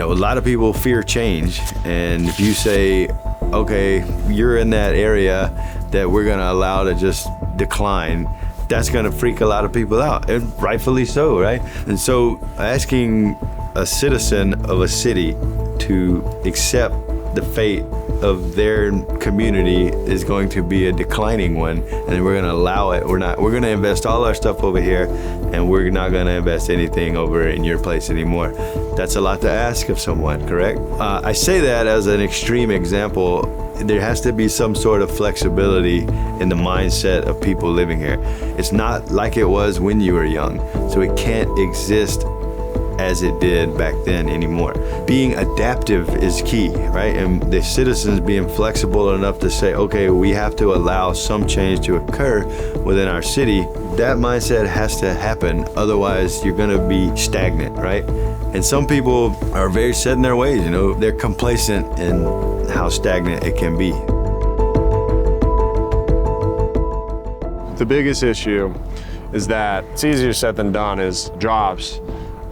a lot of people fear change. And if you say, okay, you're in that area that we're gonna allow to just decline, that's gonna freak a lot of people out, and rightfully so, right? And so asking a citizen of a city to accept the fate of their community is going to be a declining one, and we're gonna allow it. We're gonna invest all our stuff over here, and we're not gonna invest anything over in your place anymore. That's a lot to ask of someone, correct? I say that as an extreme example. There has to be some sort of flexibility in the mindset of people living here. It's not like it was when you were young, so it can't exist as it did back then anymore. Being adaptive is key, right? And the citizens being flexible enough to say, okay, we have to allow some change to occur within our city. That mindset has to happen, otherwise you're gonna be stagnant, right? And some people are very set in their ways, they're complacent in how stagnant it can be. The biggest issue is that it's easier said than done is jobs.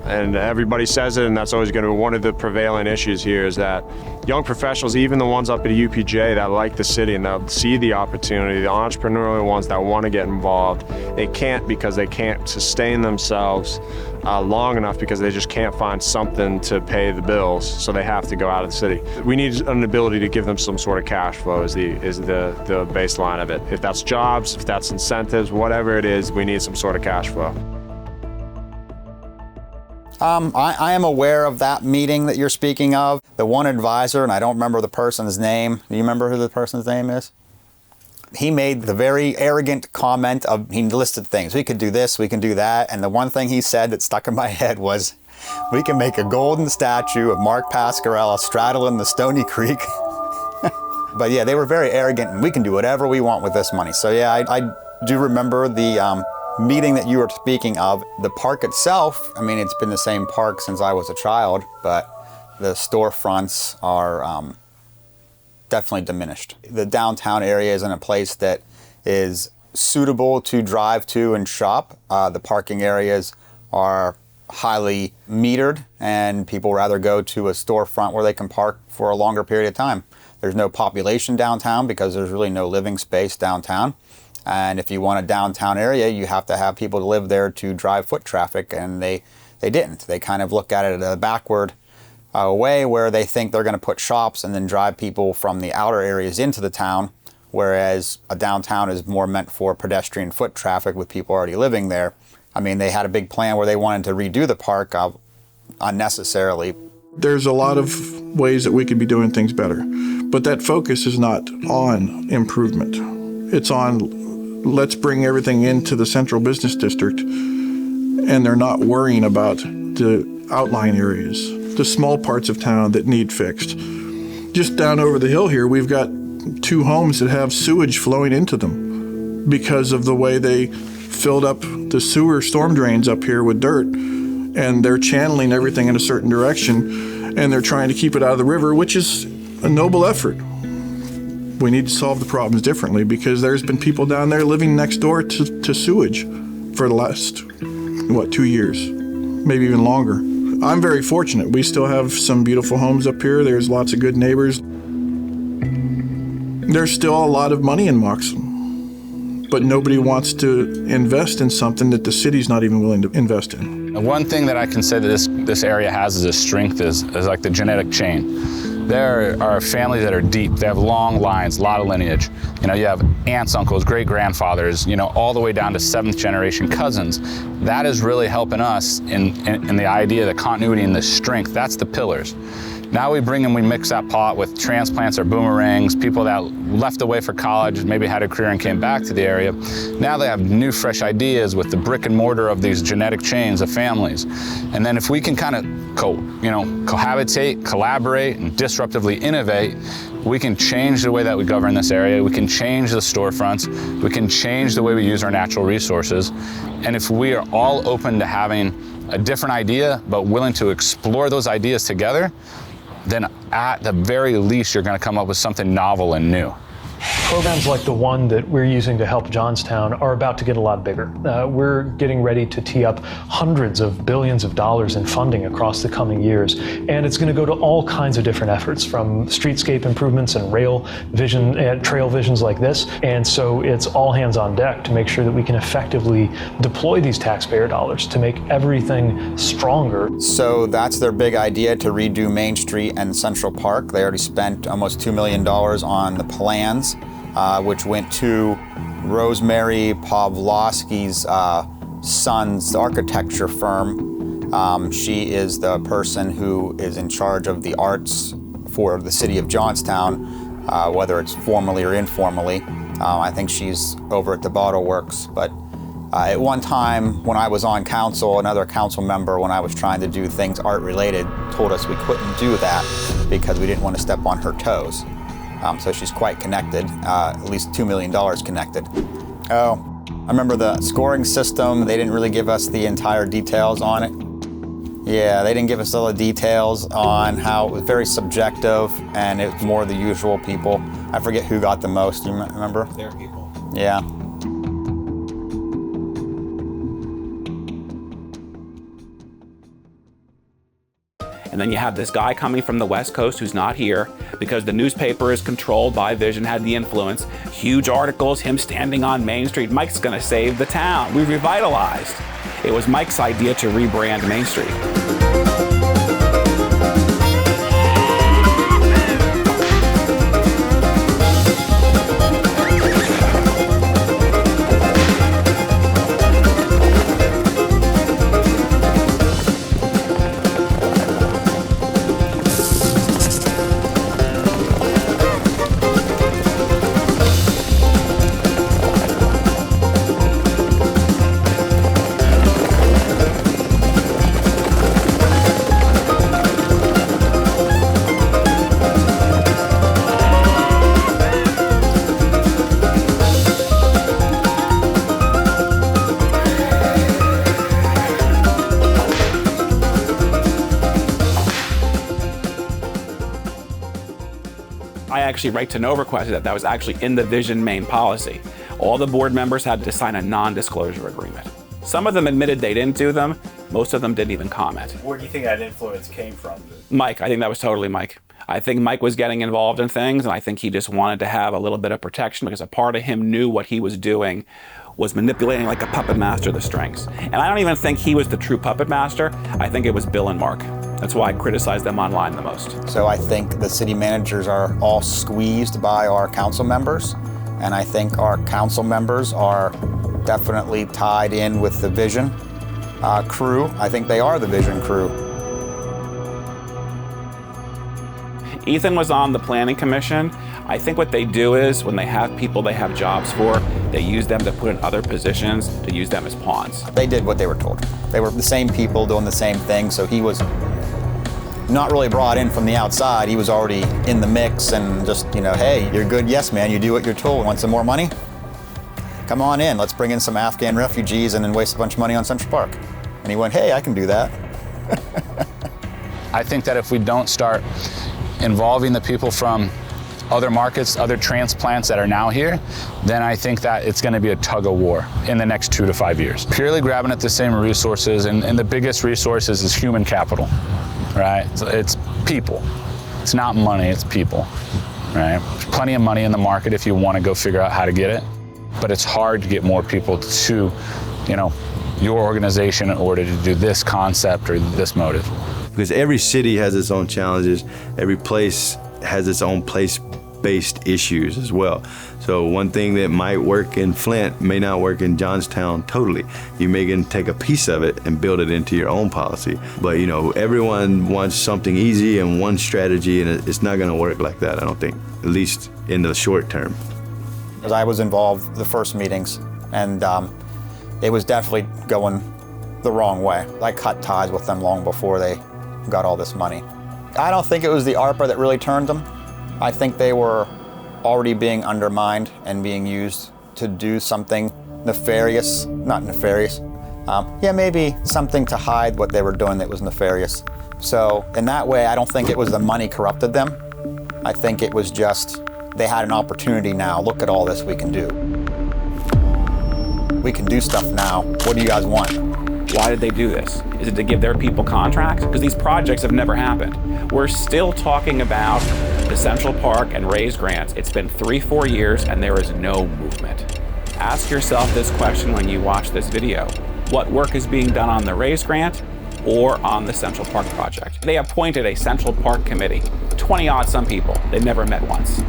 And everybody says it, and that's always going to be one of the prevalent issues here, is that young professionals, even the ones up at UPJ that like the city and that see the opportunity, the entrepreneurial ones that want to get involved, they can't because they can't sustain themselves long enough because they just can't find something to pay the bills, so they have to go out of the city. We need an ability to give them some sort of cash flow is the baseline of it. If that's jobs, if that's incentives, whatever it is, we need some sort of cash flow. I am aware of that meeting that you're speaking of. The one advisor, and I don't remember the person's name. Do you remember who the person's name is? He made the very arrogant comment of, he listed things. We could do this, we can do that. And the one thing he said that stuck in my head was, we can make a golden statue of Mark Pasquarella straddling the Stony Creek. But yeah, they were very arrogant, and we can do whatever we want with this money. So yeah, I do remember the meeting that you were speaking of. The park itself, it's been the same park since I was a child, but the storefronts are definitely diminished. The downtown area isn't a place that is suitable to drive to and shop. The parking areas are highly metered, and people rather go to a storefront where they can park for a longer period of time. There's no population downtown because there's really no living space downtown. And if you want a downtown area, you have to have people to live there to drive foot traffic, and they didn't. They kind of look at it a backward way where they think they're going to put shops and then drive people from the outer areas into the town, whereas a downtown is more meant for pedestrian foot traffic with people already living there. They had a big plan where they wanted to redo the park unnecessarily. There's a lot of ways that we could be doing things better, but that focus is not on improvement. It's on, let's bring everything into the central business district, and they're not worrying about the outlying areas, the small parts of town that need fixed. Just down over the hill here, we've got 2 homes that have sewage flowing into them because of the way they filled up the sewer storm drains up here with dirt, and they're channeling everything in a certain direction, and they're trying to keep it out of the river, which is a noble effort. We need to solve the problems differently because there's been people down there living next door to sewage for the last, 2 years, maybe even longer. I'm very fortunate. We still have some beautiful homes up here. There's lots of good neighbors. There's still a lot of money in Moxham, but nobody wants to invest in something that the city's not even willing to invest in. One thing that I can say that this area has as a strength is like the genetic chain. There are families that are deep. They have long lines, a lot of lineage. You have aunts, uncles, great-grandfathers, all the way down to 7th generation cousins. That is really helping us in the idea, the continuity and the strength. That's the pillars. Now we mix that pot with transplants or boomerangs, people that left away for college, maybe had a career and came back to the area. Now they have new, fresh ideas with the brick and mortar of these genetic chains of families. And then if we can kind of cohabitate, collaborate, and disruptively innovate, we can change the way that we govern this area. We can change the storefronts. We can change the way we use our natural resources. And if we are all open to having a different idea, but willing to explore those ideas together, then at the very least, you're going to come up with something novel and new. Programs like the one that we're using to help Johnstown are about to get a lot bigger. We're getting ready to tee up hundreds of billions of dollars in funding across the coming years, and it's going to go to all kinds of different efforts, from streetscape improvements and rail vision and trail visions like this. And so it's all hands on deck to make sure that we can effectively deploy these taxpayer dollars to make everything stronger. So that's their big idea, to redo Main Street and Central Park. They already spent almost $2 million on the plans, which went to Rosemary Pavlovsky's son's architecture firm. She is the person who is in charge of the arts for the city of Johnstown, whether it's formally or informally. I think she's over at the Bottle Works. But at one time when I was on council, another council member, when I was trying to do things art-related, told us we couldn't do that because we didn't want to step on her toes. So she's quite connected, at least $2 million connected. Oh, I remember the scoring system. They didn't really give us the entire details on it. Yeah, they didn't give us all the details on how it was very subjective, and it was more the usual people. I forget who got the most, you remember? Their people. Yeah. And then you have this guy coming from the West Coast who's not here because the newspaper is controlled by Vision, had the influence. Huge articles, him standing on Main Street. Mike's gonna save the town. We revitalized. It was Mike's idea to rebrand Main Street. I actually right to know requested that was actually in the Vision main policy. All the board members had to sign a non-disclosure agreement. Some of them admitted they didn't do them. Most of them didn't even comment. Where do you think that influence came from? Mike, I think that was totally Mike. I think Mike was getting involved in things, and I think he just wanted to have a little bit of protection because a part of him knew what he was doing was manipulating like a puppet master the strings. And I don't even think he was the true puppet master. I think it was Bill and Mark. That's why I criticize them online the most. So I think the city managers are all squeezed by our council members, and I think our council members are definitely tied in with the Vision crew. I think they are the Vision crew. Ethan was on the planning commission. I think what they do is when they have people they have jobs for, they use them to put in other positions to use them as pawns. They did what they were told. They were the same people doing the same thing, so he was not really brought in from the outside. He was already in the mix and just, hey, you're good, yes man, you do what you're told. Want some more money? Come on in, let's bring in some Afghan refugees and then waste a bunch of money on Central Park. And he went, hey, I can do that. I think that if we don't start involving the people from other markets, other transplants that are now here, then I think that it's going to be a tug of war in the next 2 to 5 years. Purely grabbing at the same resources, and the biggest resources is human capital, right? So it's people. It's not money, it's people, right? There's plenty of money in the market if you want to go figure out how to get it, but it's hard to get more people to, your organization in order to do this concept or this motive. Because every city has its own challenges, every place has its own place-based issues as well. So one thing that might work in Flint may not work in Johnstown totally. You may can take a piece of it and build it into your own policy. But everyone wants something easy and one strategy, and it's not gonna work like that, I don't think, at least in the short term. Because I was involved the first meetings, and it was definitely going the wrong way. I cut ties with them long before they got all this money. I don't think it was the ARPA that really turned them. I think they were already being undermined and being used to do something nefarious, not nefarious. Maybe something to hide what they were doing that was nefarious. So in that way, I don't think it was the money corrupted them. I think it was just they had an opportunity now. Look at all this we can do. We can do stuff now. What do you guys want? Why did they do this? Is it to give their people contracts? Because these projects have never happened. We're still talking about the Central Park and raise grants. It's been 3-4 years and there is no movement. Ask yourself this question when you watch this video. What work is being done on the raise grant or on the Central Park project? They appointed a Central Park committee, 20 odd some people. They never met once.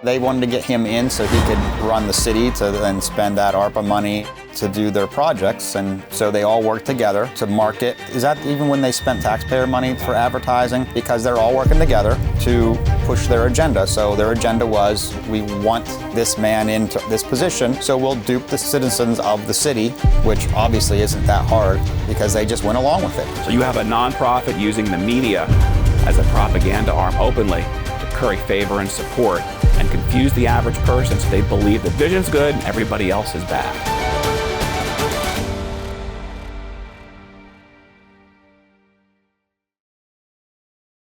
They wanted to get him in so he could run the city to then spend that ARPA money to do their projects. And so they all worked together to market. Is that even when they spent taxpayer money for advertising? Because they're all working together to push their agenda. So their agenda was, we want this man into this position, so we'll dupe the citizens of the city, which obviously isn't that hard because they just went along with it. So you have a nonprofit using the media as a propaganda arm openly to curry favor and support and confuse the average person so they believe the vision's good and everybody else is bad.